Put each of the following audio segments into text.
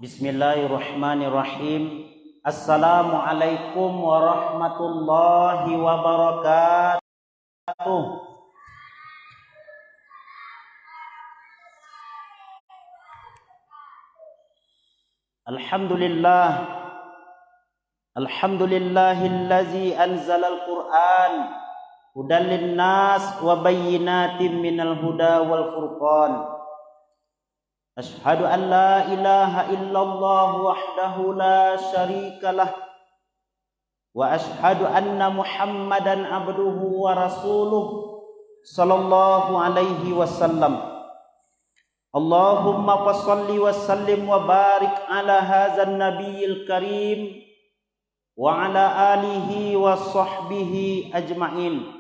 Bismillahirrahmanirrahim. Assalamualaikum warahmatullahi wabarakatuh. Alhamdulillah. Alhamdulillahillazi anzalal Qur'an hudan linnas wa bayyinatin minal huda wal furqan. Ashhadu an la ilaha illallah wahdahu la syarikalah wa ashhadu anna Muhammadan abduhu wa rasuluh sallallahu alaihi wasallam. Allahumma fassalli wa sallim wa barik ala hadzal nabiyil karim wa ala alihi wa sahbihi ajma'in.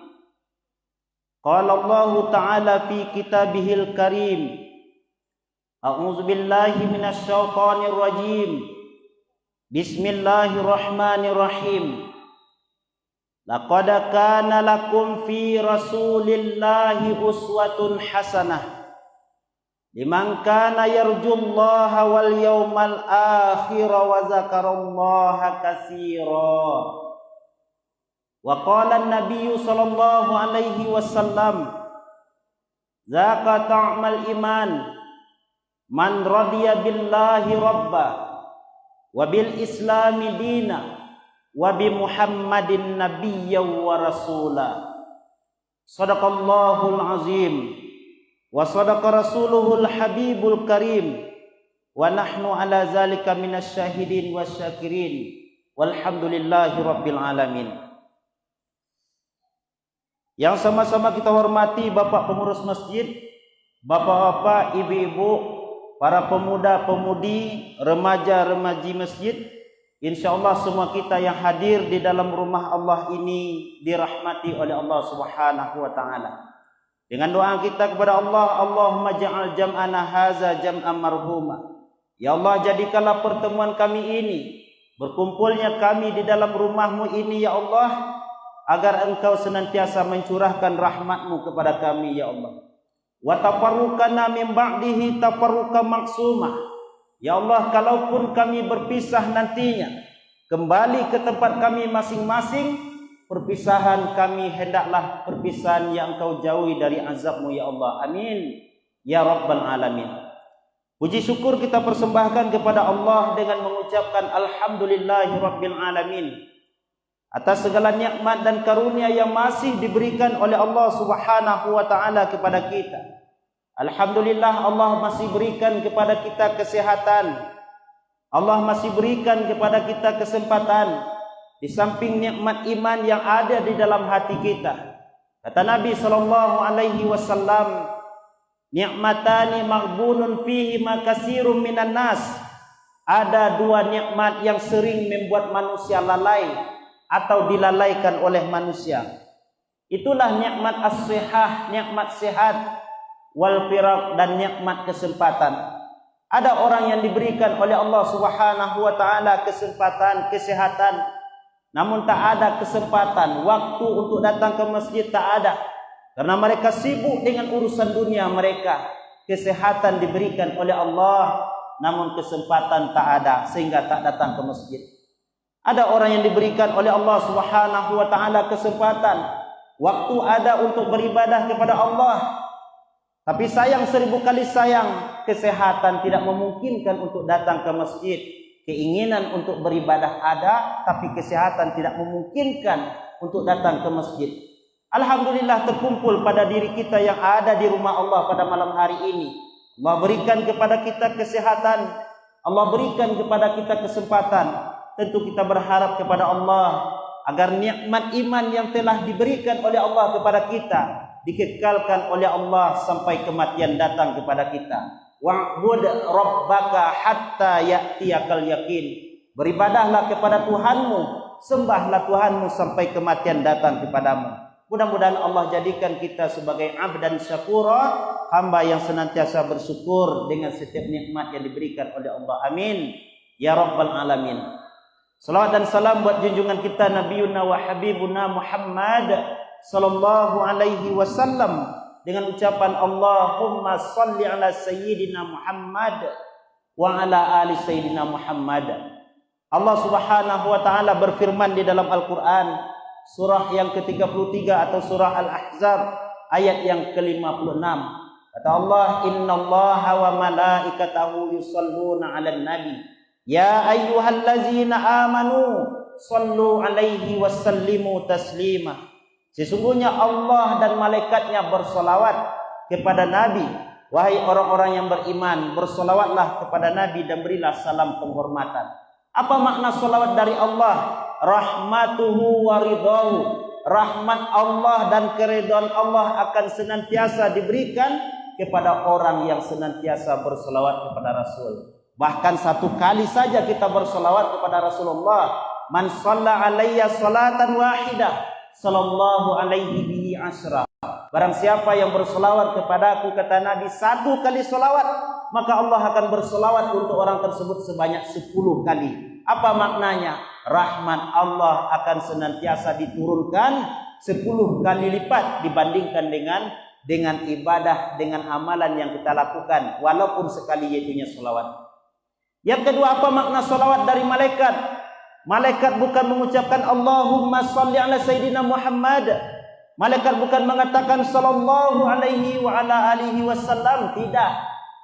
Qala Allah ta'ala fi kitabihil karim, A'udzu billahi minasy syaithanir rajim. Bismillahirrahmanirrahim. Laqad kana lakum fi Rasulillahi uswatun hasanah liman kana yarjullaha wal yawmal akhir wa dzakarallaha katsira. Wa qala an-nabiy sallallahu alaihi wasallam, "Zaka ta'mal iman. Man radiya billahi rabba wa bil islami dina wa bi Muhammadin nabiyya wa rasula." Sadaqallahul azim wa sadaqa rasuluhul habibul karim wa nahnu ala zalika minasy syahidin wasyakirin walhamdulillahi rabbil alamin. Yang sama-sama kita hormati Bapak pengurus masjid, bapak-bapak, ibu-ibu, para pemuda-pemudi, remaja-remaji masjid, insyaallah semua kita yang hadir di dalam rumah Allah ini dirahmati oleh Allah Subhanahu wa taala. Dengan doa kita kepada Allah, Allahumma ja'al jam'ana haza jam'an marhuma. Ya Allah, jadikanlah pertemuan kami ini, berkumpulnya kami di dalam rumah-Mu ini ya Allah, agar Engkau senantiasa mencurahkan rahmat-Mu kepada kami ya Allah. Wa tafarruqana min ba'dihi tafarruqan maksumah. Ya Allah, kalaupun kami berpisah nantinya, kembali ke tempat kami masing-masing, perpisahan kami hendaklah perpisahan yang Engkau jauhi dari azab-Mu ya Allah. Amin ya rabbal alamin. Puji syukur kita persembahkan kepada Allah dengan mengucapkan alhamdulillahi rabbil alamin atas segala nikmat dan karunia yang masih diberikan oleh Allah Subhanahu wa taala kepada kita. Alhamdulillah, Allah masih berikan kepada kita kesehatan. Allah masih berikan kepada kita kesempatan. Di samping nikmat iman yang ada di dalam hati kita, kata Nabi sallallahu alaihi wasallam, "Ni'matani maghbunun fihi ma katsirun minan nas." Ada dua nikmat yang sering membuat manusia lalai atau dilalaikan oleh manusia. Itulah nikmat as-sihah, nikmat sehat, wal firaq, dan nikmat kesempatan. Ada orang yang diberikan oleh Allah Subhanahu wa taala kesempatan, kesehatan, namun tak ada kesempatan, waktu untuk datang ke masjid tak ada, karena mereka sibuk dengan urusan dunia mereka. Kesehatan diberikan oleh Allah, namun kesempatan tak ada sehingga tak datang ke masjid. Ada orang yang diberikan oleh Allah Subhanahu wa taala kesempatan, waktu ada untuk beribadah kepada Allah, tapi sayang seribu kali sayang, kesehatan tidak memungkinkan untuk datang ke masjid. Keinginan untuk beribadah ada, tapi kesehatan tidak memungkinkan untuk datang ke masjid. Alhamdulillah, terkumpul pada diri kita yang ada di rumah Allah pada malam hari ini. Allah berikan kepada kita kesehatan, Allah berikan kepada kita kesempatan. Tentu kita berharap kepada Allah agar nikmat iman yang telah diberikan oleh Allah kepada kita dikekalkan oleh Allah sampai kematian datang kepada kita. Wa'bud rabbaka hatta ya'tiyakal yakin. Beribadahlah kepada Tuhanmu, sembahlah Tuhanmu sampai kematian datang kepadamu. Mudah-mudahan Allah jadikan kita sebagai abdan syakura, hamba yang senantiasa bersyukur dengan setiap nikmat yang diberikan oleh Allah. Amin ya rabbal alamin. Salawat dan salam buat junjungan kita Nabiuna wa Habibuna Muhammad sallallahu alaihi wasallam dengan ucapan Allahumma salli ala sayyidina Muhammad wa ala ali sayyidina Muhammad. Allah Subhanahu wa taala berfirman di dalam Al-Qur'an surah yang ke-33 atau surah Al-Ahzab ayat yang ke-56. Kata Allah, innallaha wa malaikatahu yusholluna 'alan nabi ya ayyuhallazina amanu shallu 'alaihi wasallimu taslima. Sesungguhnya Allah dan malaikatnya bersolawat kepada Nabi. Wahai orang-orang yang beriman, bersolawatlah kepada Nabi dan berilah salam penghormatan. Apa makna solawat dari Allah? Rahmatuhu wa ridahu. Rahmat Allah dan keridhaan Allah akan senantiasa diberikan kepada orang yang senantiasa bersolawat kepada Rasul. Bahkan satu kali saja kita bersolawat kepada Rasulullah. Man shalla alayya salatan wahidah sallallahu alaihi bihi asra. Barang siapa yang bersolawat kepadaku, kata Nabi, satu kali solawat, maka Allah akan bersolawat untuk orang tersebut sebanyak 10 kali. Apa maknanya? Rahmat Allah akan senantiasa diturunkan 10 kali lipat dibandingkan dengan ibadah, dengan amalan yang kita lakukan, walaupun sekali yaitunya solawat. Yang kedua, apa makna solawat dari malaikat? Malaikat bukan mengucapkan Allahumma sholli ala sayyidina Muhammad. Malaikat bukan mengatakan sallallahu alaihi wa ala alihi wasallam, tidak.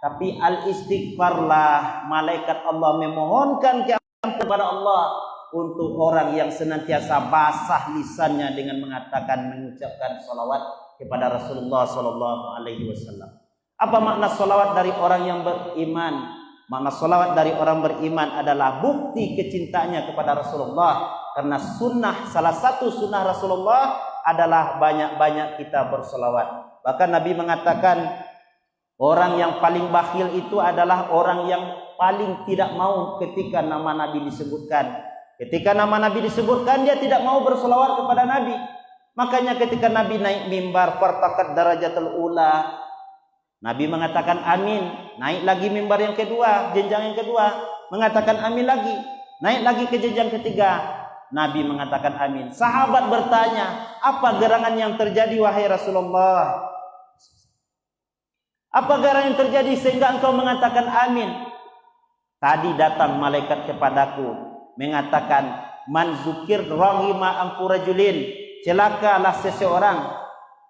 Tapi al-istighfarlah. Malaikat Allah memohonkan kepada Allah untuk orang yang senantiasa basah lisannya dengan mengucapkan salawat kepada Rasulullah sallallahu alaihi wasallam. Apa makna salawat dari orang yang beriman? Makna salawat dari orang beriman adalah bukti kecintanya kepada Rasulullah. Karena salah satu sunnah Rasulullah adalah banyak-banyak kita bersolawat. Bahkan Nabi mengatakan orang yang paling bakhil itu adalah orang yang paling tidak mau ketika nama Nabi disebutkan. Ketika nama Nabi disebutkan, dia tidak mau bersolawat kepada Nabi. Makanya ketika Nabi naik mimbar, fartaqat darajatul ula, Nabi mengatakan amin. Naik lagi mimbar yang kedua, jenjang yang kedua, mengatakan amin lagi. Naik lagi ke jenjang ketiga, Nabi mengatakan amin. Sahabat bertanya, apa gerangan yang terjadi wahai Rasulullah? Apa gerangan yang terjadi sehingga engkau mengatakan amin? Tadi datang malaikat kepadaku mengatakan, man zukir rahima amfurajulin, celakalah seseorang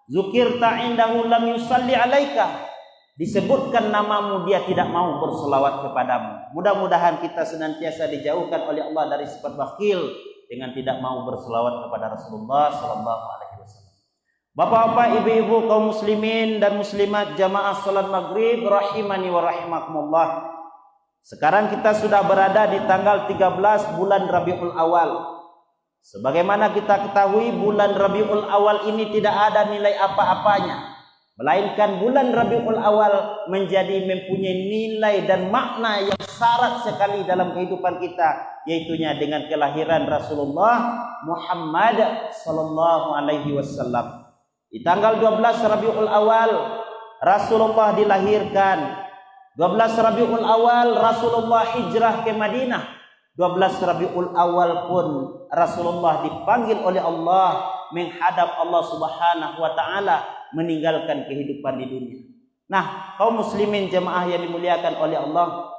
zukirta indahu lam yusalli alaika, disebutkan namamu dia tidak mau berselawat kepadamu. Mudah-mudahan kita senantiasa dijauhkan oleh Allah dari sifat bakhil dengan tidak mau berselawat kepada Rasulullah sallallahu alaihi wasallam. Bapak-bapak, ibu-ibu, kaum muslimin dan muslimat jamaah salat maghrib rahimani wa rahimakumullah. Sekarang kita sudah berada di tanggal 13 bulan Rabiul Awal. Sebagaimana kita ketahui, bulan Rabiul Awal ini tidak ada nilai apa-apanya, melainkan bulan Rabiul Awal mempunyai nilai dan makna yang syarat sekali dalam kehidupan kita, yaitunya dengan kelahiran Rasulullah Muhammad sallallahu alaihi wasallam. Di tanggal 12 Rabiul Awal Rasulullah dilahirkan. 12 Rabiul Awal Rasulullah hijrah ke Madinah. 12 Rabiul Awal pun Rasulullah dipanggil oleh Allah menghadap Allah Subhanahu wa taala, meninggalkan kehidupan di dunia. Nah, kaum muslimin jemaah yang dimuliakan oleh Allah,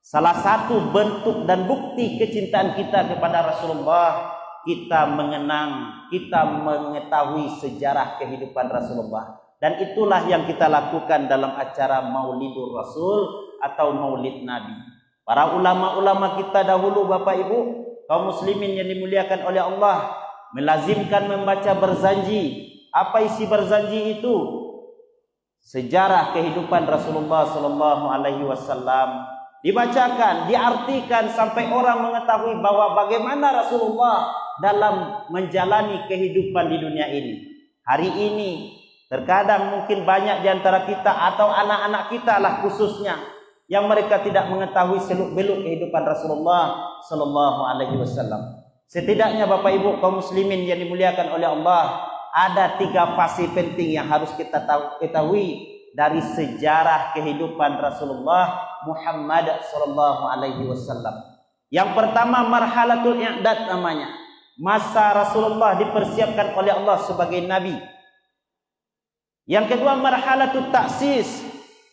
salah satu bentuk dan bukti kecintaan kita kepada Rasulullah, kita mengenang, kita mengetahui sejarah kehidupan Rasulullah. Dan itulah yang kita lakukan dalam acara Maulidur Rasul atau Maulid Nabi. Para ulama-ulama kita dahulu, Bapak Ibu, kaum muslimin yang dimuliakan oleh Allah, melazimkan membaca berzanji. Apa isi berzanji itu? Sejarah kehidupan Rasulullah sallallahu alaihi wasallam dibacakan, diartikan sampai orang mengetahui bahwa bagaimana Rasulullah dalam menjalani kehidupan di dunia ini. Hari ini terkadang mungkin banyak di antara kita atau anak-anak kita lah khususnya yang mereka tidak mengetahui seluk-beluk kehidupan Rasulullah sallallahu alaihi wasallam. Setidaknya Bapak Ibu kaum muslimin yang dimuliakan oleh Allah, ada 3 fase penting yang harus kita ketahui dari sejarah kehidupan Rasulullah Muhammad sallallahu alaihi wasallam. Yang pertama, marhalatul i'dad namanya. Masa Rasulullah dipersiapkan oleh Allah sebagai nabi. Yang kedua, marhalatul ta'sis.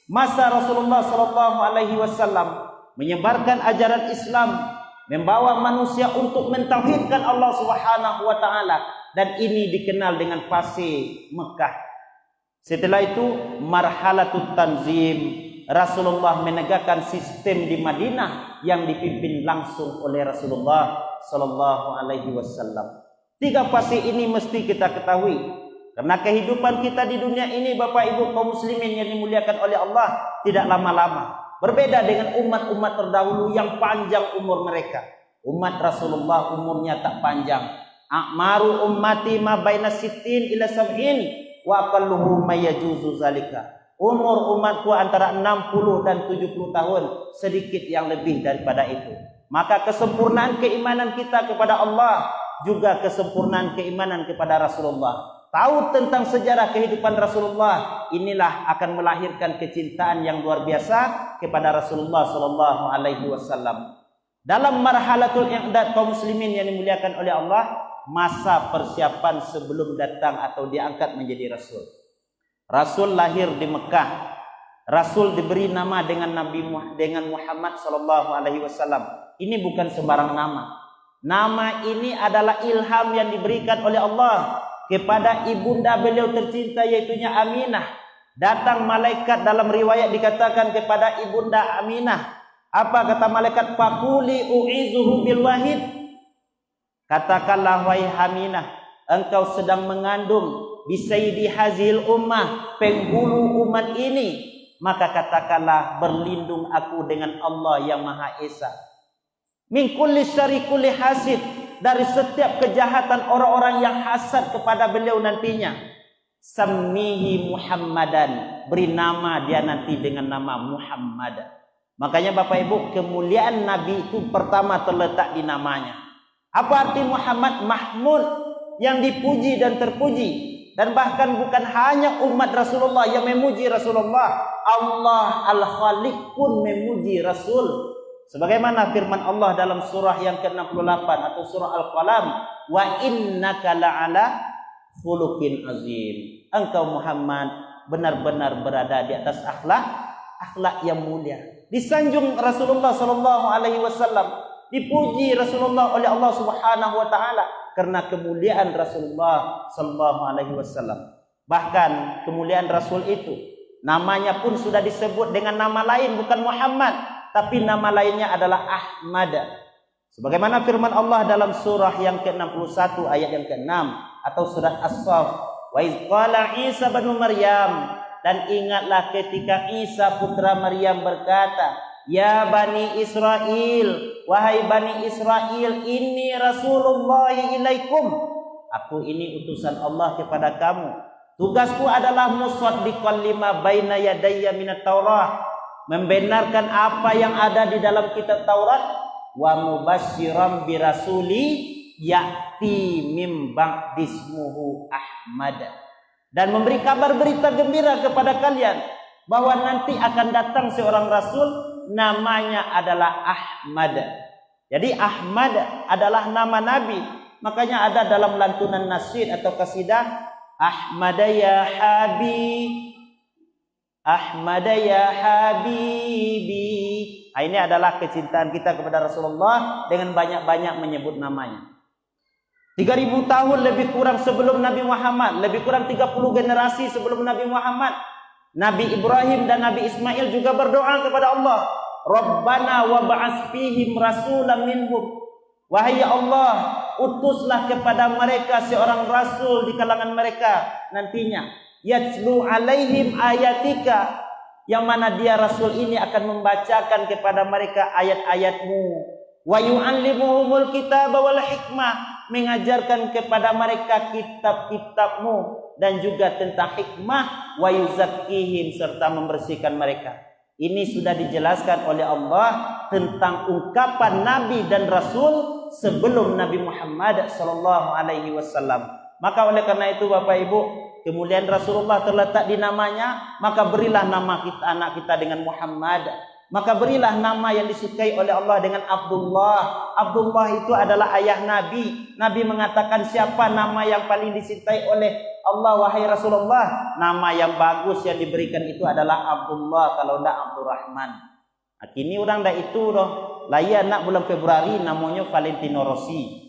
Masa Rasulullah sallallahu alaihi wasallam menyebarkan ajaran Islam, membawa manusia untuk mentauhidkan Allah Subhanahu wa taala, dan ini dikenal dengan fase Mekah. Setelah itu marhalatut tanzim, Rasulullah menegakkan sistem di Madinah yang dipimpin langsung oleh Rasulullah sallallahu alaihi wasallam. 3 fase ini mesti kita ketahui, karena kehidupan kita di dunia ini Bapak Ibu kaum muslimin yang dimuliakan oleh Allah tidak lama-lama. Berbeda dengan umat-umat terdahulu yang panjang umur mereka. Umat Rasulullah umurnya tak panjang. A'maru ummati ma baina sittin ila sab'in wa aqalluhu may yajuzu zalika. Umur umatku antara 60 dan 70 tahun, sedikit yang lebih daripada itu. Maka kesempurnaan keimanan kita kepada Allah, juga kesempurnaan keimanan kepada Rasulullah. Tahu tentang sejarah kehidupan Rasulullah, inilah akan melahirkan kecintaan yang luar biasa kepada Rasulullah sallallahu alaihi wasallam. Dalam marhalatul i'dad kaum muslimin yang dimuliakan oleh Allah, masa persiapan sebelum datang atau diangkat menjadi rasul. Rasul lahir di Mekah. Rasul diberi nama dengan Muhammad sallallahu alaihi wasallam. Ini bukan sembarang nama. Nama ini adalah ilham yang diberikan oleh Allah kepada ibunda beliau tercinta, yaitunya Aminah. Datang malaikat, dalam riwayat dikatakan kepada ibunda Aminah, apa kata malaikat? Faquli u'izuhu bil wahid. Katakanlah wahai Aminah, engkau sedang mengandung bisaidi hazil ummah, penghulu umat ini, maka katakanlah berlindung aku dengan Allah yang Maha Esa. Min kulli syarri kulli hasid, dari setiap kejahatan orang-orang yang hasad kepada beliau nantinya. Sammihi Muhammadan, beri nama dia nanti dengan nama Muhammad. Makanya Bapak Ibu, kemuliaan Nabi itu pertama terletak di namanya. Apa arti Muhammad? Mahmud, yang dipuji dan terpuji. Dan bahkan bukan hanya umat Rasulullah yang memuji Rasulullah, Allah Al-Khaliq pun memuji Rasul. Sebagaimana firman Allah dalam surah yang ke-68 atau surah Al-Qalam, wa innaka la'ala khuluqin azim. Engkau Muhammad benar-benar berada di atas akhlak yang mulia. Disanjung Rasulullah sallallahu alaihi wasallam, dipuji Rasulullah oleh Allah Subhanahu wa taala karena kemuliaan Rasulullah sallallahu alaihi wasallam. Bahkan kemuliaan Rasul itu namanya pun sudah disebut dengan nama lain, bukan Muhammad, tapi nama lainnya adalah Ahmad. Sebagaimana firman Allah dalam surah yang ke-61 ayat yang ke-6 atau surah As-Saff, wa iz qala Isa bin Maryam, dan ingatlah ketika Isa putra Maryam berkata, ya Bani Israel, wahai Bani Israel, inni Rasulullah ilaikum, aku ini utusan Allah kepada kamu. Tugasku adalah musaddiqan lima baina yadayya minat Taurah, membenarkan apa yang ada di dalam kitab Taurat, wa mubasyiran bi rasuli ya'ti mim ba'dismuhu Ahmad, dan memberi kabar berita gembira kepada kalian bahwa nanti akan datang seorang rasul, namanya adalah Ahmad. Jadi Ahmad adalah nama Nabi. Makanya ada dalam lantunan nasyid atau qasidah, Ahmad ya Habib, Ahmad ya Habibi. Nah, ini adalah kecintaan kita kepada Rasulullah dengan banyak-banyak menyebut namanya. 3000 tahun lebih kurang sebelum Nabi Muhammad, lebih kurang 30 generasi sebelum Nabi Muhammad, Nabi Ibrahim dan Nabi Ismail juga berdoa kepada Allah, Rabbana wa ba'ats fihim rasulan minhum. Wahai Allah, utuslah kepada mereka seorang rasul di kalangan mereka nantinya, yatslu alaihim ayatika, yang mana dia rasul ini akan membacakan kepada mereka ayat-ayatmu, wa yu'allimuhumul kitaba wal hikmah, mengajarkan kepada mereka kitab-kitabmu dan juga tentang hikmah, wa yuzakkihim, serta membersihkan mereka. Ini sudah dijelaskan oleh Allah tentang ungkapan Nabi dan Rasul sebelum Nabi Muhammad sallallahu alaihi wasallam. Maka oleh karena itu Bapak Ibu, kemuliaan Rasulullah terletak di namanya, maka berilah nama kita, anak kita dengan Muhammad. Maka berilah nama yang disukai oleh Allah dengan Abdullah. Abdullah itu adalah ayah Nabi. Nabi mengatakan, siapa nama yang paling dicintai oleh Allah wahai Rasulullah? Nama yang bagus yang diberikan itu adalah Abdullah, kalau tidak Abdurrahman. Kini orang dah itu doh. Laya anak bulan Februari namanya Valentino Rossi.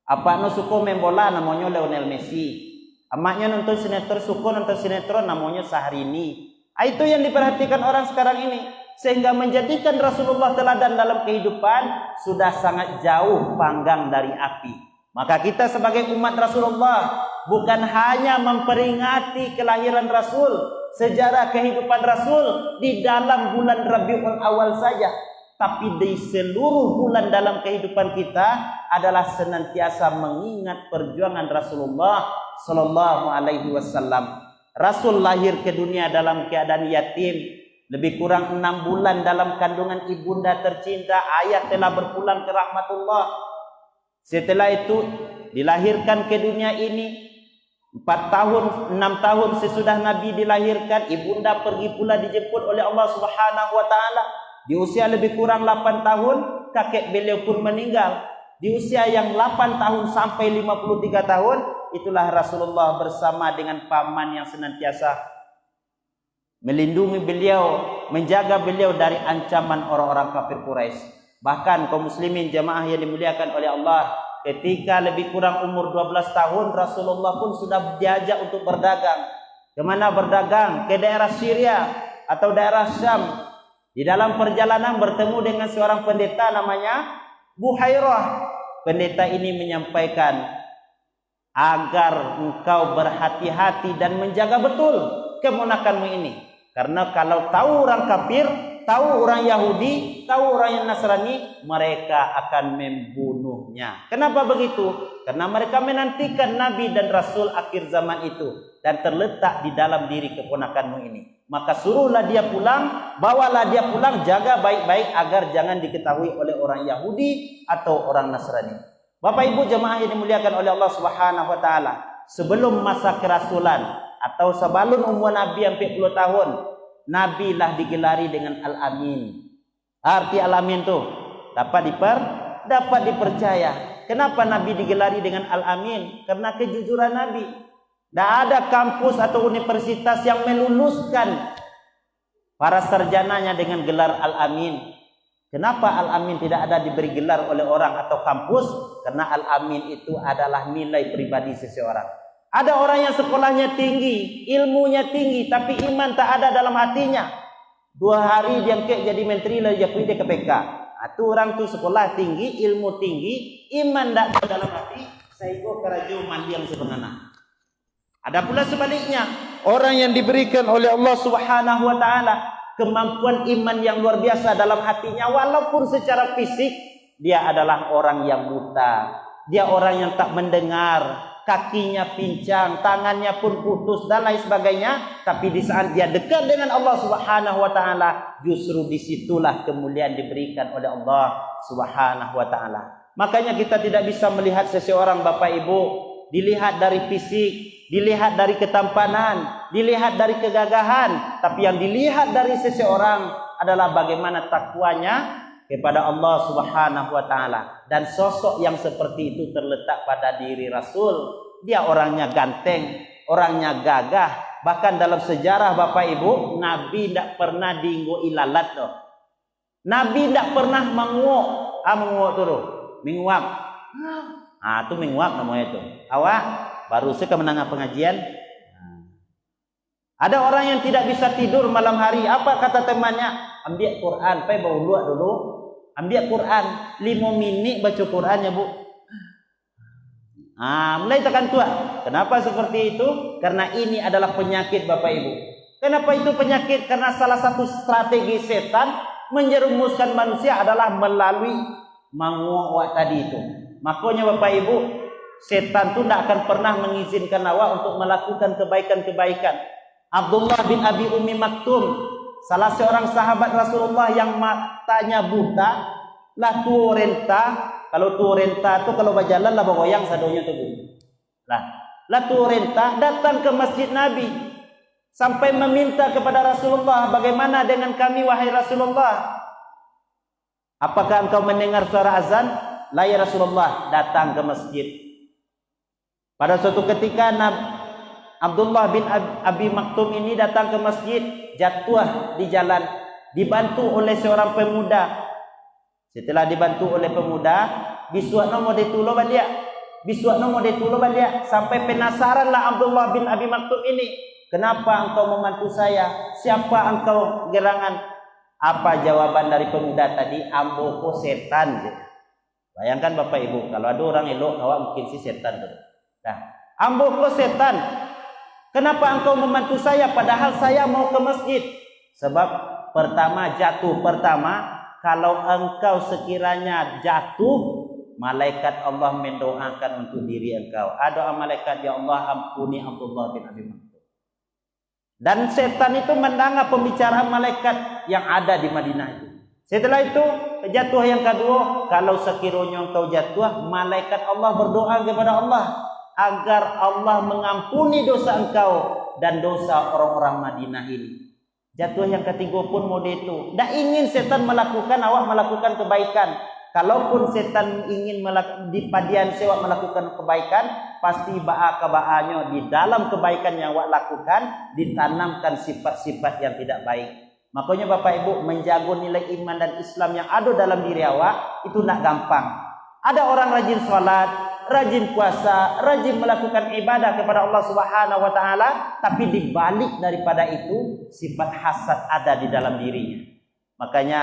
Apa no suka main bola namanya Lionel Messi. Amaknya nonton sinetron, suka nonton sinetron namanya Syahrini. Itu yang diperhatikan orang sekarang ini. Sehingga menjadikan Rasulullah teladan dalam kehidupan sudah sangat jauh panggang dari api. Maka kita sebagai umat Rasulullah bukan hanya memperingati kelahiran Rasul, sejarah kehidupan Rasul di dalam bulan Rabiul Awal saja, tapi di seluruh bulan dalam kehidupan kita adalah senantiasa mengingat perjuangan Rasulullah sallallahu alaihi wasallam. Rasul lahir ke dunia dalam keadaan yatim, lebih kurang 6 bulan dalam kandungan ibunda tercinta. Ayah telah berpulang ke rahmatullah. Setelah itu dilahirkan ke dunia ini. 4 tahun, 6 tahun sesudah Nabi dilahirkan, ibunda pergi pula dijemput oleh Allah Subhanahu wa taala. Di usia lebih kurang 8 tahun, kakek beliau pun meninggal. Di usia yang 8 tahun sampai 53 tahun, itulah Rasulullah bersama dengan paman yang senantiasa melindungi beliau, menjaga beliau dari ancaman orang-orang kafir Quraisy. Bahkan kaum muslimin jamaah yang dimuliakan oleh Allah, ketika lebih kurang umur 12 tahun, Rasulullah pun sudah diajak untuk berdagang. Kemana berdagang? Ke daerah Syria atau daerah Syam. Di dalam perjalanan bertemu dengan seorang pendeta namanya Buhairah. Pendeta ini menyampaikan agar engkau berhati-hati dan menjaga betul keponakanmu ini. Karena kalau tahu orang kafir, tahu orang Yahudi, tahu orang yang Nasrani, mereka akan membunuhnya. Kenapa begitu? Karena mereka menantikan Nabi dan Rasul akhir zaman itu, dan terletak di dalam diri keponakanmu ini. Maka suruhlah dia pulang, bawalah dia pulang, jaga baik-baik agar jangan diketahui oleh orang Yahudi atau orang Nasrani. Bapak Ibu jemaah yang dimuliakan oleh Allah Subhanahu wa taala, sebelum masa kerasulan atau sebelum umur Nabi 40 tahun, Nabi lah digelari dengan Al-Amin. Arti Al-Amin itu dapat dipercaya. Kenapa Nabi digelari dengan Al-Amin? Karena kejujuran Nabi. Tidak ada kampus atau universitas yang meluluskan para sarjananya dengan gelar Al-Amin. Kenapa Al-Amin tidak ada diberi gelar oleh orang atau kampus? Karena Al-Amin itu adalah nilai pribadi seseorang. Ada orang yang sekolahnya tinggi, ilmunya tinggi, tapi iman tak ada dalam hatinya. 2 hari dia jadi menteri lalu dia pergi ke KPK. Itu orang tu sekolah tinggi, ilmu tinggi, iman tak ada dalam hati. Saya go kerajo mandi yang sebenarnya. Ada pula sebaliknya, orang yang diberikan oleh Allah Subhanahu wa taala kemampuan iman yang luar biasa dalam hatinya, walaupun secara fisik dia adalah orang yang buta, dia orang yang tak mendengar, kakinya pincang, tangannya pun putus dan lain sebagainya, tapi di saat dia dekat dengan Allah Subhanahu wa taala, justru disitulah kemuliaan diberikan oleh Allah Subhanahu wa taala. Makanya kita tidak bisa melihat seseorang Bapak Ibu dilihat dari fisik, dilihat dari ketampanan, dilihat dari kegagahan, tapi yang dilihat dari seseorang adalah bagaimana takwanya kepada Allah Subhanahu wa taala. Dan sosok yang seperti itu terletak pada diri Rasul. Dia orangnya ganteng, orangnya gagah. Bahkan dalam sejarah Bapak Ibu, Nabi tidak pernah diinggo ilalat loh. Nabi tidak pernah menguak. Menguak tu, menguap. Itu menguap namanya itu. Awak baru saya menangah pengajian. Ada orang yang tidak bisa tidur malam hari. Apa kata temannya? Ambil Quran, pergi bawa luak dulu. Ambil Quran, 5 minit baca Quran ya Bu. Mulai tekan tua. Kenapa seperti itu? Karena ini adalah penyakit Bapak Ibu. Kenapa itu penyakit? Karena salah satu strategi setan menjerumuskan manusia adalah melalui menguak tadi itu. Makanya Bapak Ibu, setan itu tidak akan pernah mengizinkan awak untuk melakukan kebaikan-kebaikan. Abdullah bin Abi Ummi Maktum, salah seorang sahabat Rasulullah yang matanya buta, lah tuh renta. Kalau tuh renta itu kalau berjalan lah bergoyang sadonya tuh. Lah tuh renta datang ke masjid Nabi sampai meminta kepada Rasulullah, bagaimana dengan kami wahai Rasulullah? Apakah engkau mendengar suara azan? La ya Rasulullah, datang ke masjid. Pada suatu ketika Abdullah bin Abi Maktum ini datang ke masjid, jatuh di jalan. dibantu oleh seorang pemuda. Setelah dibantu oleh pemuda, bisuakno mau ditulo balik. Bisuakno mau ditulo balik sampai penasaranlah Abdullah bin Abi Maktum ini. Kenapa engkau membantu saya? Siapa engkau gerangan? Apa jawaban dari pemuda tadi? Amboko setan. Bayangkan Bapak Ibu, kalau ada orang elok, awak mungkin si setan. Nah, amboko setan. Kenapa engkau membantu saya padahal saya mau ke masjid? Sebab pertama jatuh. Kalau engkau sekiranya jatuh, malaikat Allah mendoakan untuk diri engkau. Doa malaikat, ya Allah ampuni Abdullah bin Abi Maktum. Dan setan itu mendengar pembicaraan malaikat yang ada di Madinah itu. Setelah itu jatuh yang kedua, kalau sekiranya engkau jatuh, malaikat Allah berdoa kepada Allah agar Allah mengampuni dosa engkau dan dosa orang-orang Madinah ini. Jatuh yang ketiga pun mode itu. Tak ingin setan melakukan awak melakukan kebaikan. Kalaupun setan ingin di padian sewa melakukan kebaikan, pasti ba'a-baa'nya di dalam kebaikan yang awak lakukan ditanamkan sifat-sifat yang tidak baik. Makanya Bapak Ibu menjaga nilai iman dan Islam yang ada dalam diri awak itu tak gampang. Ada orang rajin sholat, rajin puasa, rajin melakukan ibadah kepada Allah Subhanahu wa taala, tapi dibalik daripada itu sifat hasad ada di dalam dirinya. Makanya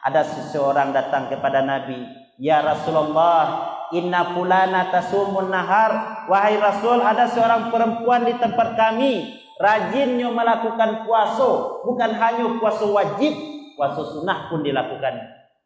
ada seseorang datang kepada Nabi, "Ya Rasulullah, inna fulana tasumun nahar." Wahai Rasul, ada seorang perempuan di tempat kami rajinnya melakukan puasa, bukan hanya puasa wajib, puasa sunnah pun dilakukan.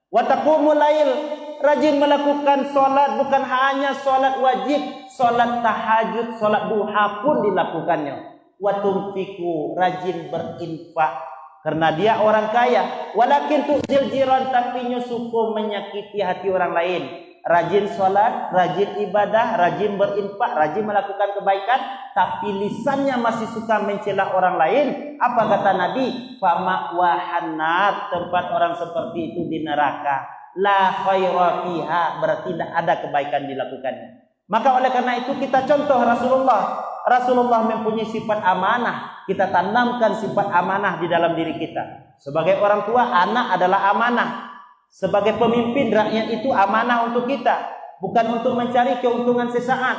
Wa taqumul lail, rajin melakukan solat, bukan hanya solat wajib, solat tahajud, solat duha pun dilakukannya. Wa tunfiku, rajin berinfak karena dia orang kaya. Walakin tu'zil jiran, tapi suka menyakiti hati orang lain. Rajin solat, rajin ibadah, rajin berinfak, rajin melakukan kebaikan, tapi lisannya masih suka mencela orang lain. Apa kata Nabi? Fama wahannar, tempat orang seperti itu di neraka. La khaira fiha, berarti tidak ada kebaikan dilakukannya. Maka oleh karena itu kita contoh Rasulullah. Rasulullah mempunyai sifat amanah. Kita tanamkan sifat amanah di dalam diri kita. Sebagai orang tua, anak adalah amanah. Sebagai pemimpin, rakyat itu amanah untuk kita. Bukan untuk mencari keuntungan sesaat.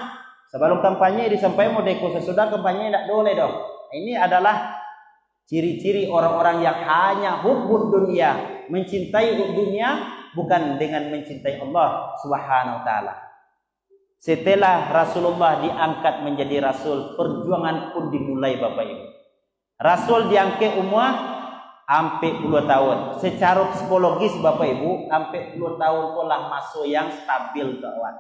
Sebelum kampanye disampaikan modeko, sesudah kampanye tidak boleh dong. Ini adalah ciri-ciri orang-orang yang hanya hubbud dunia. Mencintai dunia bukan dengan mencintai Allah Subhanahu wa taala. Setelah Rasulullah diangkat menjadi Rasul, perjuangan pun dimulai Bapak Ibu. Rasul diangkat umur sampai 10 tahun. Secara psikologis Bapak Ibu, sampai 10 tahun pola masuk yang stabil kawan.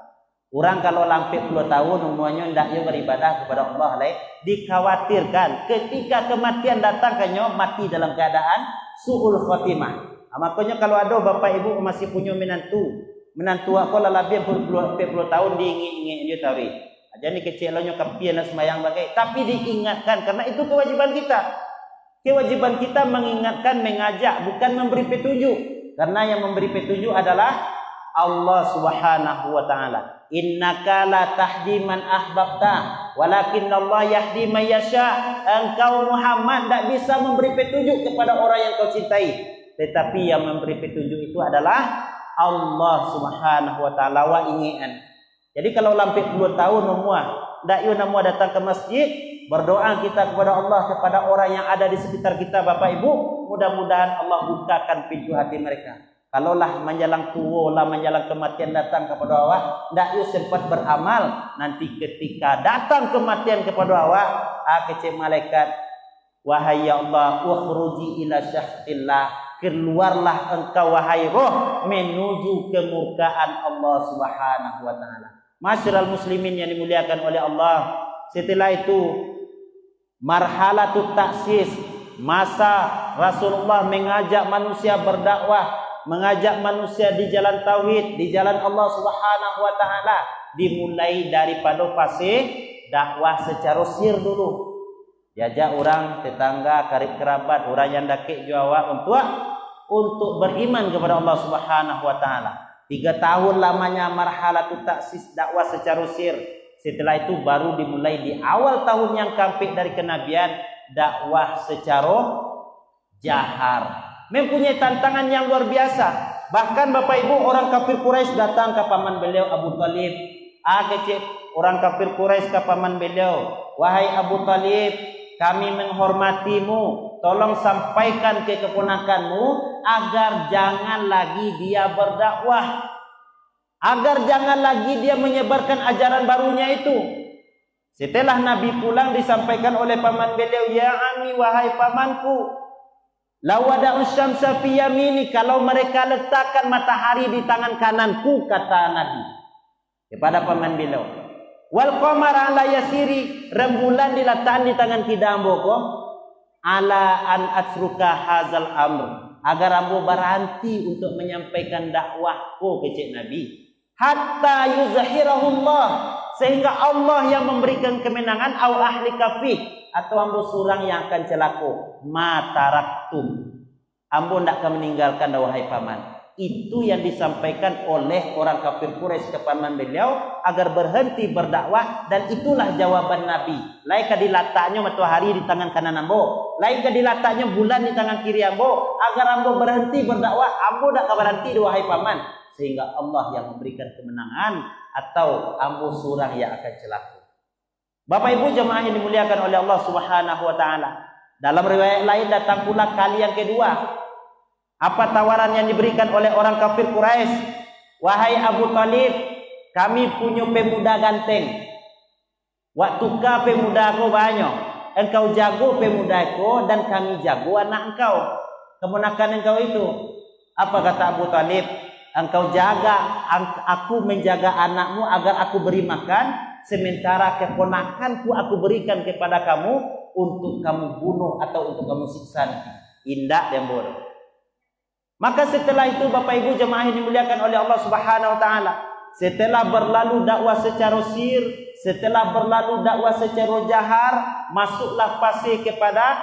Orang kalau sampai 10 tahun umurnya hendaknya beribadah kepada Allah, dikhawatirkan ketika kematian datang kanyo mati dalam keadaan su'ul khotimah. Makanya kalau ada Bapak Ibu masih punya menantu aku lebih 40 tahun diingat-ingat dia tahu. Jadi kecilnya kapian semayang bagai, tapi diingatkan karena itu kewajiban kita. Kewajiban kita mengingatkan, mengajak, bukan memberi petunjuk. Karena yang memberi petunjuk adalah Allah Subhanahu wa taala. Innaka la tahdi man ahbabta, walakin Allah yahdi man yasha. Engkau Muhammad tidak bisa memberi petunjuk kepada orang yang kau cintai, tetapi yang memberi petunjuk itu adalah Allah Subhanahu wa taala wa ingin. Jadi kalau lampai 2 tahun umur, ndak yo namo datang ke masjid, berdoa kita kepada Allah, kepada orang yang ada di sekitar kita Bapak Ibu, mudah-mudahan Allah bukakan pintu hati mereka. Kalaulah menjelang tua, lah menjelang kematian datang kepada awak, ndak yo sempat beramal, nanti ketika datang kematian kepada awak, kecil malaikat, wahai ya Allah, ukhruji ila syahtillah, keluarlah engkau wahai roh menuju kemurkaan Allah Subhanahu wa taala. Masyiral muslimin yang dimuliakan oleh Allah. Setelah itu marhalatut taksis, masa Rasulullah mengajak manusia berdakwah, mengajak manusia di jalan tauhid, di jalan Allah Subhanahu wa taala, dimulai daripada fase dakwah secara sir dulu. Diajak orang tetangga, karib kerabat, orang yang dakik Jawa untuk beriman kepada Allah Subhanahu wa taala. 3 tahun lamanya marhalatut taksis dakwah secara sir. Setelah itu baru dimulai di awal tahun yang keempat dari kenabian dakwah secara jahar. mempunyai tantangan yang luar biasa. Bahkan Bapak Ibu, orang kafir Quraisy datang ke paman beliau Abu Talib. Orang kafir Quraisy ke paman beliau, wahai Abu Talib, kami menghormatimu, tolong sampaikan ke keponakanmu agar jangan lagi dia berdakwah, agar jangan lagi dia menyebarkan ajaran barunya itu. Setelah Nabi pulang, disampaikan oleh paman beliau, ya ami, wahai pamanku, lawada'u syamsa fi yamini, kalau mereka letakkan matahari di tangan kananku, kata Nabi kepada paman beliau, wal qamara ala yasiri, rembulan diletakkan di tangan kidambo ko, ala an atruka hazal amr, agar ambo berhenti untuk menyampaikan dakwahku ke Nabi, hatta yuzahirahullah, sehingga Allah yang memberikan kemenangan, au ahli kafih, atau ambo surang yang akan celako, mataraktum, ambo tidak akan meninggalkan wahai paman. Itu yang disampaikan oleh orang kafir Quraisy ke paman beliau agar berhenti berdakwah, dan itulah jawaban Nabi. Lain diletaknya matahari di tangan kanan ambo, lain diletaknya bulan di tangan kiri ambo, agar ambo berhenti berdakwah, ambo tidak berhenti wahai paman, sehingga Allah yang memberikan kemenangan atau ambo surang yang akan celaka. Bapak Ibu jemaah yang dimuliakan oleh Allah Subhanahu wa taala, dalam riwayat lain datang pula kali yang kedua. Apa tawaran yang diberikan oleh orang kafir Quraisy? Wahai Abu Talib, kami punya pemuda ganteng. Waktu ka pemuda ko banyak, engkau jago pemuda ko dan kami jago anak engkau, keponakan engkau itu. Apa kata Abu Talib? Engkau jaga, aku menjaga anakmu agar aku beri makan, sementara keponakanku aku berikan kepada kamu untuk kamu bunuh atau untuk kamu siksa. Indah dan bodoh. Maka setelah itu Bapak Ibu jemaah yang dimuliakan oleh Allah Subhanahu wa taala, setelah berlalu dakwah secara sir, setelah berlalu dakwah secara jahar, masuklah pasti kepada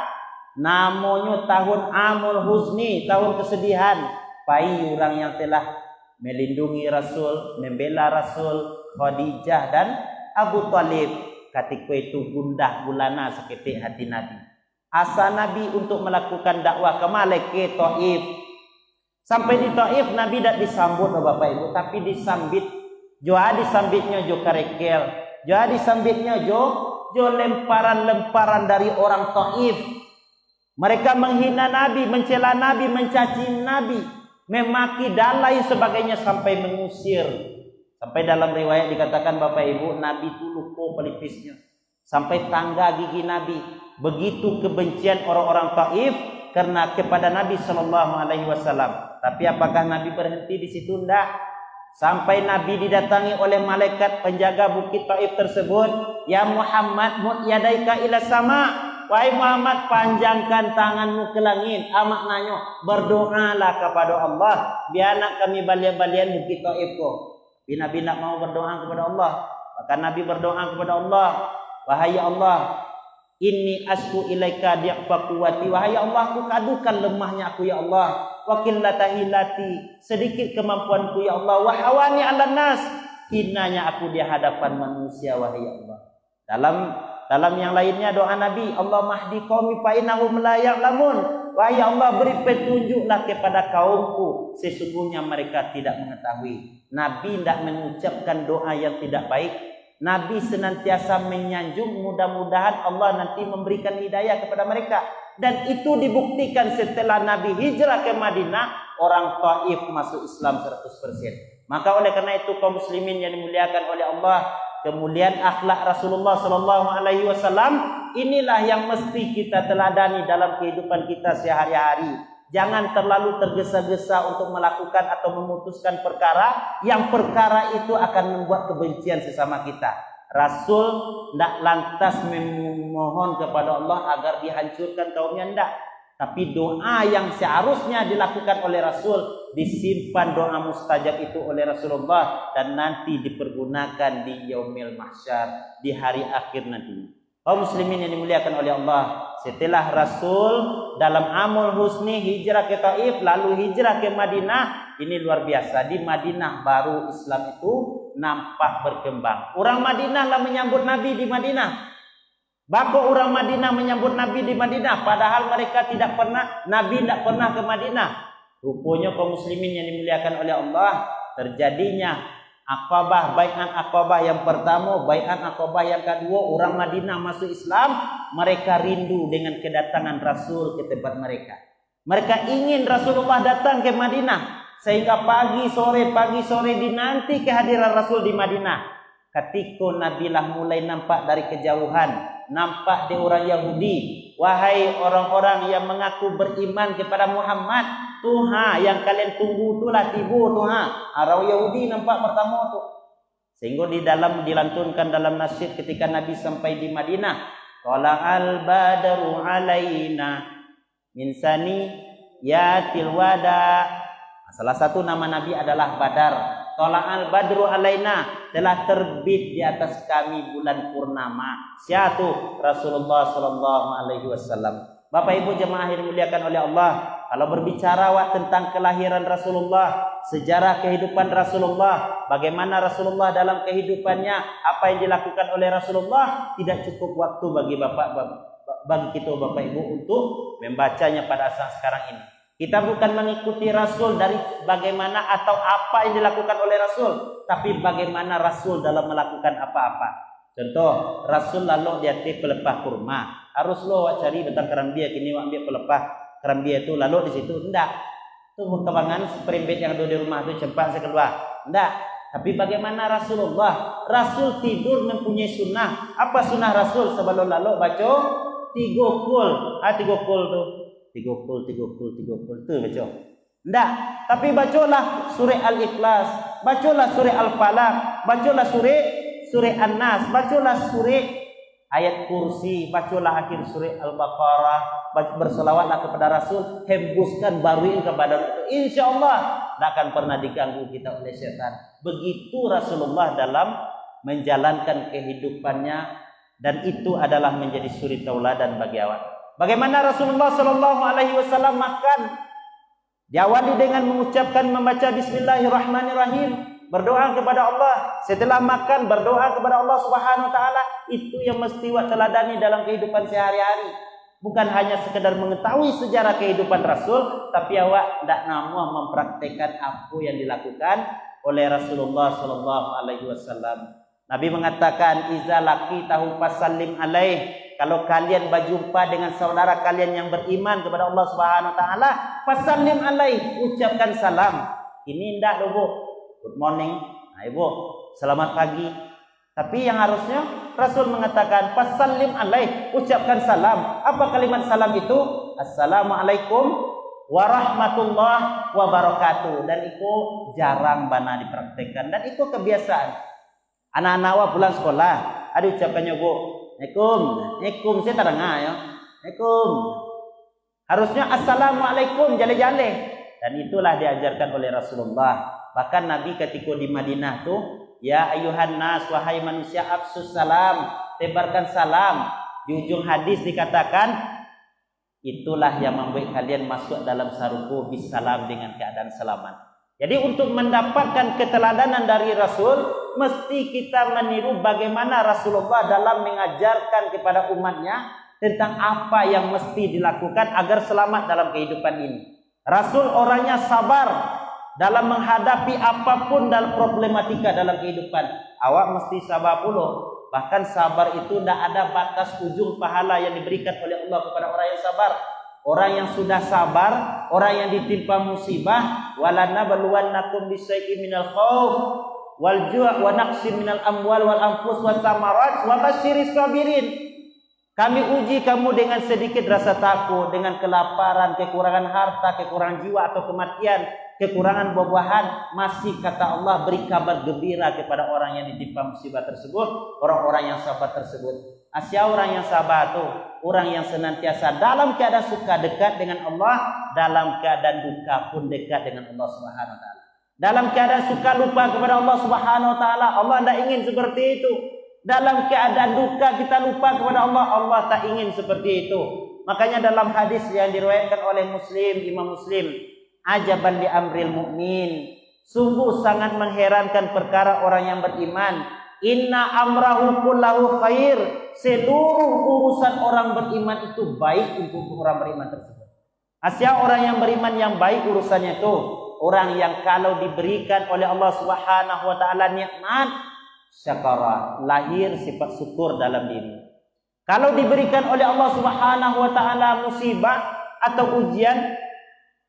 namanya tahun Amul Huzni, tahun kesedihan. Pai orang yang telah melindungi Rasul, membela Rasul, Khadijah dan Abu Talib. Ketika itu gundah gulana seketik hati Nabi. Asa Nabi untuk melakukan dakwah ke Maleke Taif. Sampai di Taif Nabi tidak disambut Bapak Ibu, tapi disambit. Joa disambitnya jo karekel, joa disambitnya jo lemparan-lemparan dari orang Taif. Mereka menghina Nabi, mencela Nabi, mencaci Nabi, memaki dan lain sebagainya sampai mengusir. Sampai dalam riwayat dikatakan Bapak Ibu, Nabi itu luka pelipisnya sampai tangga gigi Nabi. Begitu kebencian orang-orang Taif karena kepada Nabi Shallallahu Alaihi Wasallam. Tapi apakah Nabi berhenti di situ? Tidak. Sampai Nabi didatangi oleh malaikat penjaga bukit Taif tersebut. Ya Muhammad, mud yadaika ila sama. Wahai Muhammad, panjangkan tanganmu ke langit. Maknanya berdoalah kepada Allah. Biar anak kami balian-balian bukit Taif ko. Nabi nak mau berdoa kepada Allah. Maka Nabi berdoa kepada Allah. Wahai Allah, inni asku ilaika di'fa quwwati, wahai Allah, aku kadukan lemahnya aku ya Allah, wa qillata hilati, sedikit kemampuanku ya Allah, wa hawani 'alan nas, hinanya aku di hadapan manusia wahai Allah. Dalam yang lainnya doa Nabi, Allah mahdi qaumi fa innahum la ya'lamun, wahai Allah, beri petunjuklah kepada kaumku, sesungguhnya mereka tidak mengetahui. Nabi tidak mengucapkan doa yang tidak baik. Nabi senantiasa menyanjung, mudah-mudahan Allah nanti memberikan hidayah kepada mereka. Dan itu dibuktikan setelah Nabi hijrah ke Madinah, orang Taif masuk Islam 100%. Maka oleh karena itu kaum muslimin yang dimuliakan oleh Allah, kemuliaan akhlak Rasulullah sallallahu alaihi wasallam inilah yang mesti kita teladani dalam kehidupan kita sehari-hari. Jangan terlalu tergesa-gesa untuk melakukan atau memutuskan perkara yang perkara itu akan membuat kebencian sesama kita. Rasul tidak lantas memohon kepada Allah agar dihancurkan kaumnya, tidak. Tapi doa yang seharusnya dilakukan oleh Rasul, disimpan doa mustajab itu oleh Rasulullah dan nanti dipergunakan di yaumil mahsyar, di hari akhir nanti. Kaum muslimin yang dimuliakan oleh Allah, setelah Rasul dalam Amul Husni hijrah ke Taif, lalu hijrah ke Madinah, ini luar biasa. Di Madinah baru Islam itu nampak berkembang. Orang Madinah lah menyambut Nabi di Madinah. Bako orang Madinah menyambut Nabi di Madinah, padahal mereka tidak pernah, Nabi tidak pernah ke Madinah. Rupanya kaum muslimin yang dimuliakan oleh Allah, terjadinya Aqabah, bai'at Aqabah yang pertama, bai'at Aqabah yang kedua, orang Madinah masuk Islam, mereka rindu dengan kedatangan Rasul ke tempat mereka. Mereka ingin Rasulullah datang ke Madinah, sehingga pagi sore dinanti kehadiran Rasul di Madinah. Ketika Nabilah mulai nampak dari kejauhan, nampak di orang Yahudi, wahai orang-orang yang mengaku beriman kepada Muhammad, Tuhan yang kalian tunggu itulah tiba Tuhan. Orang Yahudi nampak pertama tu. Sehingga di dalam dilantunkan dalam nasyid ketika Nabi sampai di Madinah, Tala'al badru alaina min saniyatil wada. Salah satu nama Nabi adalah Badar. Tala'al badru alaina, telah terbit di atas kami bulan purnama. Siatu Rasulullah sallallahu alaihi wasallam. Bapak Ibu jemaah yang dimuliakan oleh Allah, kalau berbicara tentang kelahiran Rasulullah, sejarah kehidupan Rasulullah, bagaimana Rasulullah dalam kehidupannya, apa yang dilakukan oleh Rasulullah, tidak cukup waktu bagi kita Bapak Ibu untuk membacanya pada saat sekarang ini. Kita bukan mengikuti Rasul dari bagaimana atau apa yang dilakukan oleh Rasul, tapi bagaimana Rasul dalam melakukan apa-apa. Contoh, Rasul lalu dia pelepah kurma. Harus lo cari tentang kerambia, kini ambil pelepah kerambia itu lalu di situ. Enggak. Itu kebangan seperimbit yang ada di rumah itu cempak saya keluar. Enggak. Tapi bagaimana Rasulullah? Rasul tidur mempunyai sunnah. Apa sunnah Rasul sebelum lalu baca 3 kul. 3 kul tu. 3 kul tu baca. Enggak, tapi bacalah surah Al-Ikhlas, bacalah surah Al-Falaq, bacalah surah An-Nas, bacalah surah ayat kursi, bacalah akhir surah Al-Baqarah, berselawatlah kepada Rasul, hembuskan baruin kepada itu. Insyaallah tidak akan pernah diganggu kita oleh setan. Begitu Rasulullah dalam menjalankan kehidupannya, dan itu adalah menjadi suri tauladan bagi awak. Bagaimana Rasulullah sallallahu alaihi wasallam makan? Diawali dengan membaca bismillahirrahmanirrahim, berdoa kepada Allah. Setelah makan berdoa kepada Allah Subhanahu wa taala. Itu yang mesti awak teladani dalam kehidupan sehari-hari. Bukan hanya sekedar mengetahui sejarah kehidupan Rasul, tapi awak tidak namuh mempraktikkan apa yang dilakukan oleh Rasulullah sallallahu alaihi wasallam. Nabi mengatakan, "Iza laqitahu fasallim alaih." Kalau kalian berjumpa dengan saudara kalian yang beriman kepada Allah Subhanahu wa taala, fasallim alaih, ucapkan salam. Ini ndak Bu. Good morning. Nah, Ibu, selamat pagi. Tapi yang harusnya Rasul mengatakan fasallim alaih, ucapkan salam. Apa kalimat salam itu? Assalamualaikum warahmatullahi wabarakatuh. Dan itu jarang bana dipraktekkan, dan itu kebiasaan. Anak-anak awak pulang sekolah, ada ucapannya Bu. Assalamualaikum, saya tak dengar ya. Assalamualaikum. Harusnya assalamualaikum jale-jale. Dan itulah diajarkan oleh Rasulullah. Bahkan Nabi ketika di Madinah tu, ya ayuhan nas, wahai manusia, absus salam, tebarkan salam. Di ujung hadis dikatakan, itulah yang membuat kalian masuk dalam saruku bisalam dengan keadaan selamat. Jadi untuk mendapatkan keteladanan dari Rasul, mesti kita meniru bagaimana Rasulullah dalam mengajarkan kepada umatnya tentang apa yang mesti dilakukan agar selamat dalam kehidupan ini. Rasul orangnya sabar dalam menghadapi apapun dalam problematika dalam kehidupan. Awak mesti sabar pula. Bahkan sabar itu tidak ada batas ujung pahala yang diberikan oleh Allah kepada orang yang sabar. Orang yang sudah sabar, orang yang ditimpa musibah, walanabluwannakum bisyai'in minal khauf wal ju' wa naqsin minal amwal wal anfus was samarat wa basyiris sabirin. Kami uji kamu dengan sedikit rasa takut, dengan kelaparan, kekurangan harta, kekurangan jiwa atau kematian, kekurangan buah-buahan. Masih kata Allah, beri kabar gembira kepada orang yang ditimpa musibah tersebut, orang-orang yang sabar tersebut. Asya orang yang sabar itu orang yang senantiasa dalam keadaan suka dekat dengan Allah, dalam keadaan duka pun dekat dengan Allah Subhanahu wa taala. Dalam keadaan suka lupa kepada Allah Subhanahu wa taala, Allah tidak ingin seperti itu. Dalam keadaan duka kita lupa kepada Allah, Allah tak ingin seperti itu. Makanya dalam hadis yang diriwayatkan oleh Imam Muslim, ajaban li amril mu'min, sungguh sangat mengherankan perkara orang yang beriman. Inna amrahu kullahu khair. Seluruh urusan orang beriman itu baik untuk orang beriman tersebut. Asya orang yang beriman yang baik urusannya itu orang yang kalau diberikan oleh Allah Subhanahu wa taala nikmat syakara, lahir sifat syukur dalam diri. Kalau diberikan oleh Allah Subhanahu wa taala musibah atau ujian,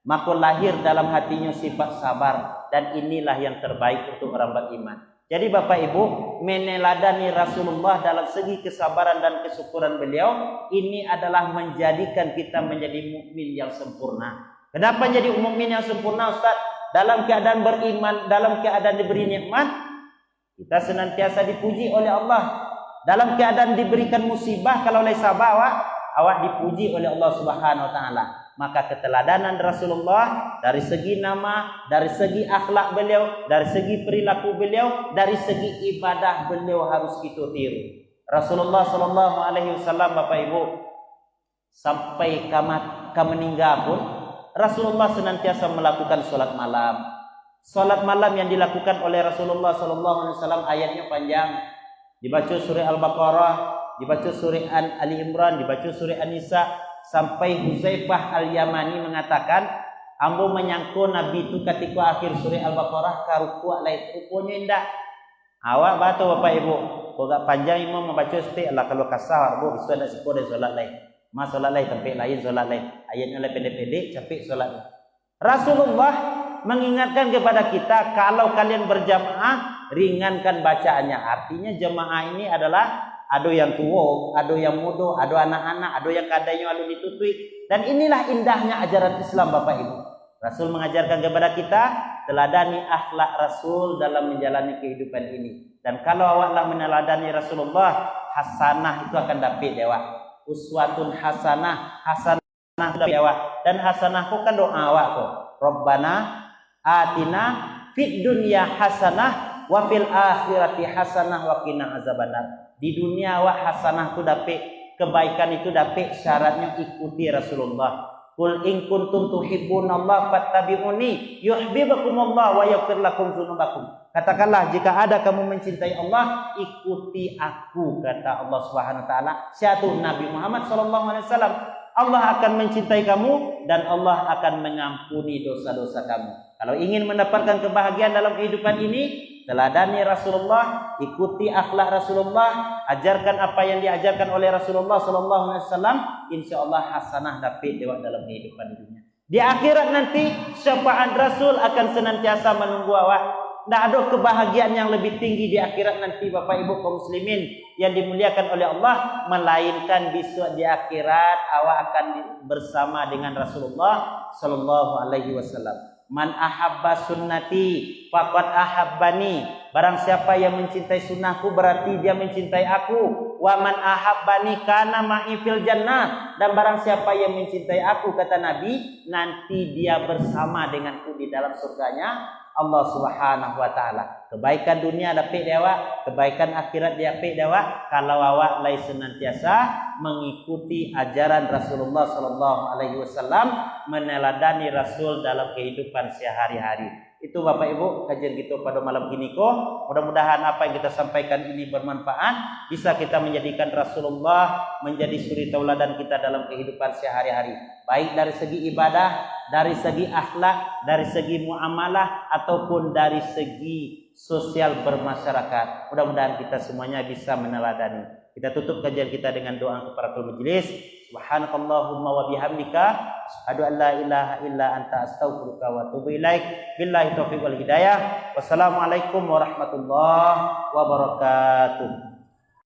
maka lahir dalam hatinya sifat sabar, dan inilah yang terbaik untuk orang beriman. Jadi Bapak Ibu, meneladani Rasulullah dalam segi kesabaran dan kesyukuran beliau, ini adalah menjadikan kita menjadi mukmin yang sempurna. Kenapa jadi mukmin yang sempurna, Ustaz? Dalam keadaan beriman, dalam keadaan diberi nikmat, kita senantiasa dipuji oleh Allah. Dalam keadaan diberikan musibah, kalau oleh sabar, awak dipuji oleh Allah Subhanahu wa taala. Maka keteladanan Rasulullah dari segi nama, dari segi akhlak beliau, dari segi perilaku beliau, dari segi ibadah beliau harus kita tiru. Rasulullah sallallahu alaihi wasallam, Bapak Ibu, sampai meninggal pun Rasulullah senantiasa melakukan salat malam. Salat malam yang dilakukan oleh Rasulullah sallallahu alaihi wasallam ayatnya panjang. Dibaca surah Al-Baqarah, dibaca surah Ali Imran, dibaca surah An-Nisa. Sampai Huzaifah Al-Yamani mengatakan, ambo menyangko Nabi itu ketika akhir surah Al-Baqarah karuku lain rupanya indah. Awak batu Bapak Ibu, kok panjang imam membaca setiap lah kalau kasar bu bisa nak siko dan solat lain. Mas solat lain tempat lain solat lain. Ayatnya lebih pendek-pendek capek solat. Rasulullah mengingatkan kepada kita, kalau kalian berjamaah ringankan bacaannya. Artinya jemaah ini adalah ada yang tua, ada yang muda, ada anak-anak, ada yang kadangnya lalu ditutui. Dan inilah indahnya ajaran Islam Bapak Ibu. Rasul mengajarkan kepada kita, teladani akhlak Rasul dalam menjalani kehidupan ini. Dan kalau awaklah meneladani Rasulullah, hasanah itu akan dapat dewa. Uswatun hasanah, hasanah dapat dewa. Dan hasanah itu kan doa awak kok. Rabbana atina fid dunya hasanah wa fil akhirati hasanah wa qina azabannar. Di dunia wa hasanah itu dapat kebaikan, itu dapat syaratnya ikuti Rasulullah. Qul in kuntum tuhibbunallaha fattabi'uni yuhibbukumullah wa yaghfir lakum dzunubakum. Katakanlah, jika ada kamu mencintai Allah, ikuti aku, kata Allah Subhanahu wa taala. Syatu Nabi Muhammad sallallahu alaihi wasallam. Allah akan mencintai kamu dan Allah akan mengampuni dosa-dosa kamu. Kalau ingin mendapatkan kebahagiaan dalam kehidupan ini, teladani Rasulullah, ikuti akhlak Rasulullah, ajarkan apa yang diajarkan oleh Rasulullah sallallahu alaihi wasallam, insyaallah hasanah dapat lewat dalam kehidupan dunia. Di akhirat nanti syafaat Rasul akan senantiasa menunggu awak. Tidak ada kebahagiaan yang lebih tinggi di akhirat nanti Bapak Ibu kaum muslimin yang dimuliakan oleh Allah, melainkan besok di akhirat awak akan bersama dengan Rasulullah sallallahu alaihi wasallam. Man ahabba sunnati faqad ahabbani. Barang siapa yang mencintai sunnahku berarti dia mencintai aku. Wa man ahabbani kana ma'i fil jannah. Dan barang siapa yang mencintai aku, kata Nabi, nanti dia bersama denganku di dalam surganya Allah Subhanahu wa taala. Kebaikan dunia dapat dewa, kebaikan akhirat dapat dewa kalau awak lai senantiasa mengikuti ajaran Rasulullah sallallahu alaihi wasallam, meneladani Rasul dalam kehidupan sehari-hari. Itu Bapak Ibu kajian kita pada malam ini kok. Mudah-mudahan apa yang kita sampaikan ini bermanfaat, bisa kita menjadikan Rasulullah menjadi suri tauladan kita dalam kehidupan sehari-hari. Baik dari segi ibadah, dari segi akhlak, dari segi muamalah, ataupun dari segi sosial bermasyarakat. Mudah-mudahan kita semuanya bisa meneladani. Kita tutup kajian kita dengan doa kafaratul majlis. Subhanakallahumma wa bihamdika asyhadu an la ilaha illa anta astaghfiruka wa atubu ilaik. Billahi taufiq wal hidayah. Wassalamualaikum warahmatullahi wabarakatuh.